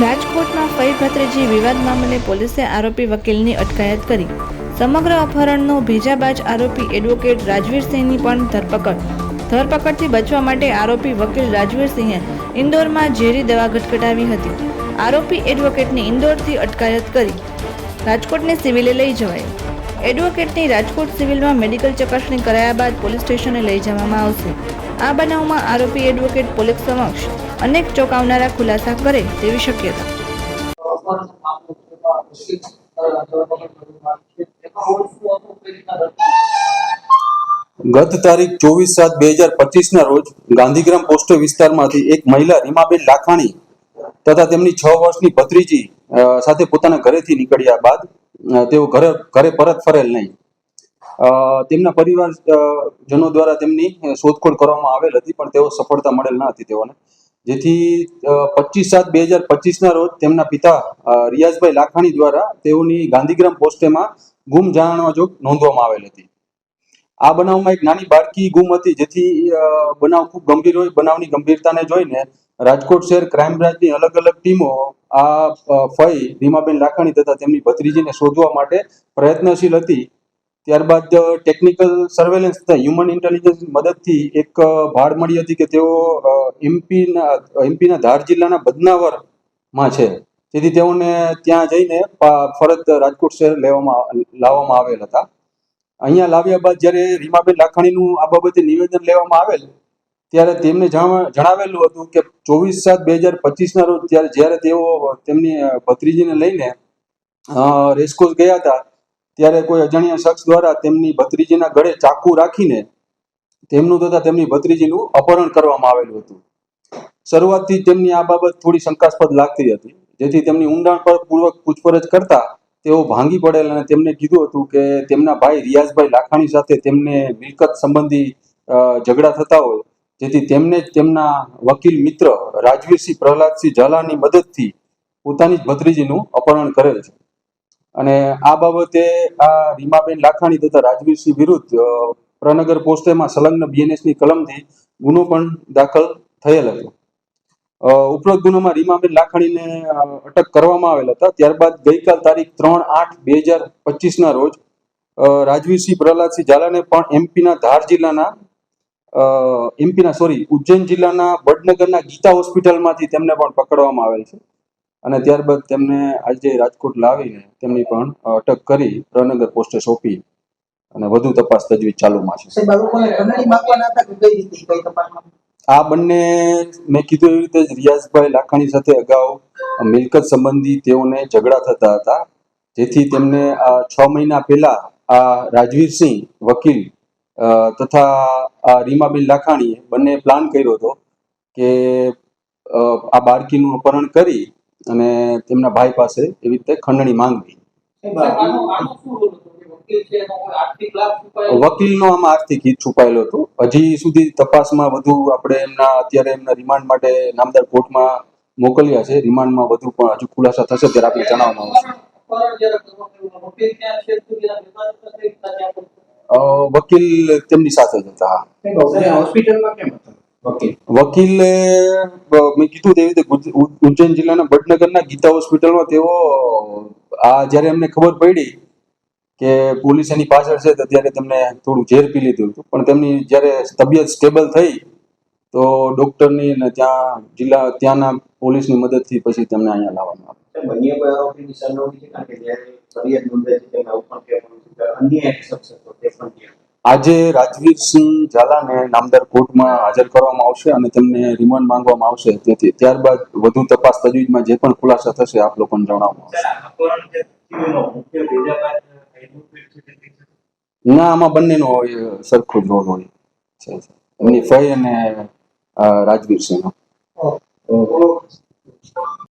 રાજકોટમાં ફઈ ભત્રીજી વિવાદ મામલે પોલીસે આરોપી વકીલની અટકાયત કરી. સમગ્ર અપહરણનો ભેજાબાજ આરોપી એડવોકેટ રાજવીરસિંહની પણ ધરપકડથી બચવા માટે આરોપી વકીલ રાજવીરસિંહે ઇન્દોરમાં ઝેરી દવા ગટગટાવી હતી. આરોપી એડવોકેટની ઇન્દોરથી અટકાયત કરી રાજકોટની સિવિલે લઈ જવાયો. એડવોકેટની રાજકોટ સિવિલમાં મેડિકલ ચકાસણી કરાયા બાદ પોલીસ સ્ટેશને લઈ જવામાં આવશે. આ બનાવમાં આરોપી એડવોકેટ પોલીસ સમક્ષ અનેક ચોંકાવનારા ખુલાસા કરે તેવી શક્યતા. ગત તારીખ 24/7/2025 ના રોજ ગાંધીગ્રામ પોસ્ટ વિસ્તારમાંથી એક મહિલા રીમાબેન લાખાણી તથા તેમની 6 વર્ષની ભત્રીજી સાથે પોતાના ઘરેથી નીકળ્યા બાદ તેઓ ઘરે પરત ફરેલ નહીં. તેમના પરિવારજનો દ્વારા તેમની શોધખોળ કરવામાં આવેલ હતી, પણ તેઓ સફળતા મળેલ ન હતી તેઓને. જેથી 25/7/2025 ના રોજ તેમના પિતા રિયાઝભાઈ લાખાણી દ્વારા તેઓની ગાંધીગ્રામ પોસ્ટેમાં ગુમ જાણવા જોગ નોંધવામાં આવેલ હતી. આ બનાવમાં એક નાની બાળકી ગુમ હતી, જેથી બનાવ ખૂબ ગંભીર હોય. બનાવની ગંભીરતાને જોઈને રાજકોટ શહેર ક્રાઇમ બ્રાન્ચની અલગ અલગ ટીમો આ ફઈ રીમાબેન લાખાણી તથા તેમની ભત્રીજીને શોધવા માટે પ્રયત્નશીલ હતી. ત્યારબાદ ટેકનિકલ સર્વેલન્સ તથા હ્યુમન ઇન્ટેલિજન્સની મદદથી એક ભાળ મળી હતી કે તેઓ એમપીના ધાર જિલ્લાના બદનાવરમાં છે. તેથી તેઓને ત્યાં જઈને ફરત રાજકોટ શહેર લાવવામાં આવેલ હતા. અહીંયા લાવ્યા બાદ જ્યારે રીમાબેન લાખાણીનું આ બાબતે નિવેદન લેવામાં આવેલ ત્યારે તેમને જણાવેલું હતું કે 24/7/2025 ના રોજ જ્યારે તેઓ તેમની ભત્રીજીને લઈને રેસકોર્સ ગયા હતા, ત્યારે કોઈ અજાણ્યા શખ્સ દ્વારા તેમની ભત્રીજીના ગળે ચાકુ રાખીને તેમનું તથા તેમની ભત્રીજીનું અપહરણ કરવામાં આવેલું હતું. શરૂઆતથી તેમની આ બાબત થોડી શંકાસ્પદ લાગતી હતી, જેથી તેમની ઊંડાણપૂર્વક પૂછપરછ કરતા તેઓ ભાંગી પડેલ અને તેમને કીધું હતું કે તેમના ભાઈ રિયાઝભાઈ લાખાણી સાથે તેમને મિલકત સંબંધી ઝઘડા થતા હોય, જેથી તેમને જ તેમના વકીલ મિત્ર રાજવીરસિંહ પ્રહલાદસિંહ ઝાલાની મદદથી પોતાની જ ભત્રીજીનું અપહરણ કરેલ છે. અને આ બાબતે આ રીમાબેન લાખાણી તથા રાજવીરસિંહ વિરુદ્ધ પ્રનગર પોસ્ટેમાં સંલગ્ન બીએનએસની કલમથી ગુનો પણ દાખલ થયેલ હતો. ઉપરોક્ત ગુનામાં રીમાબેન લાખાણીને અટક કરવામાં આવેલ હતા. ત્યારબાદ ગઈકાલ તારીખ 3/8/2025 ના રોજ રાજવીરસિંહ પ્રહલાદસિંહ ઝાલાને પણ ઉજ્જૈન જિલ્લાના વડનગરના ગીતા હોસ્પિટલમાંથી તેમને પણ પકડવામાં આવેલ છે. અને ત્યારબાદ તેમને આજે રાજકોટ લાવીને તેમની પણ અટક કરી પ્રનગર પોસ્ટે સોંપી અને વધુ તપાસ તજવીજ ચાલુમાં છે. આ બંને મેં કીધું એવી રીતે જ રિયાઝભાઈ લાખાણી સાથે અગાઉ મિલકત સંબંધી તેઓને ઝઘડા થતા હતા, જેથી તેમને 6 મહિના પહેલા આ રાજવીરસિંહ વકીલ તથા આ રીમાબેન લાખાણીએ બંને પ્લાન કર્યો હતો કે આ બાળકીનું અપહરણ કરી અને તેમના ભાઈ પાસે એવી રીતે ખંડણી માંગવી. વકીલનો આમાં આર્થિક હિત છુપાયેલો હતો. હજી સુધી તપાસમાં વધુ આપણે અત્યારે એમના રિમાન્ડ માટે નામદાર કોર્ટમાં મોકલ્યા છે. રિમાન્ડમાં વધુ પણ હજુ ખુલાસા થશે ત્યારે આપણે જણાવવામાં આવશે. વકીલ તેમની સાથે જ હતા. હોસ્પિટલમાં કેમ હતા? વકીલે મેં કીધું તેવી રીતે ઉજ્જૈન જિલ્લાના વડનગરના ગીતા હોસ્પિટલમાં તેઓ જ્યારે એમને ખબર પડી કે પોલીસ એની પાછળ છે, તો ત્યારે તેમને થોડું ઝેર પી લીધું હતું. પણ તેમની જ્યારે તબિયત સ્ટેબલ થઈ તો ડોક્ટરની ને ત્યાંના પોલીસની મદદથી પછી તેમને અહીંયા લાવવામાં આવ્યા. આજે રાજવીરસિંહ ઝાલાને નામદાર કોર્ટમાં હાજર કરવામાં આવશે અને તેમને રિમાન્ડ માંગવામાં આવશે. તેથી ત્યારબાદ વધુ તપાસ તજવીજમાં જે પણ ખુલાસા થશે આપ લોકોને જણાવવામાં આવશે. ના, આમાં બંનેનો સરખો જ રોલ હોય છે, એમની ફઈ અને રાજવીરસિંહનો.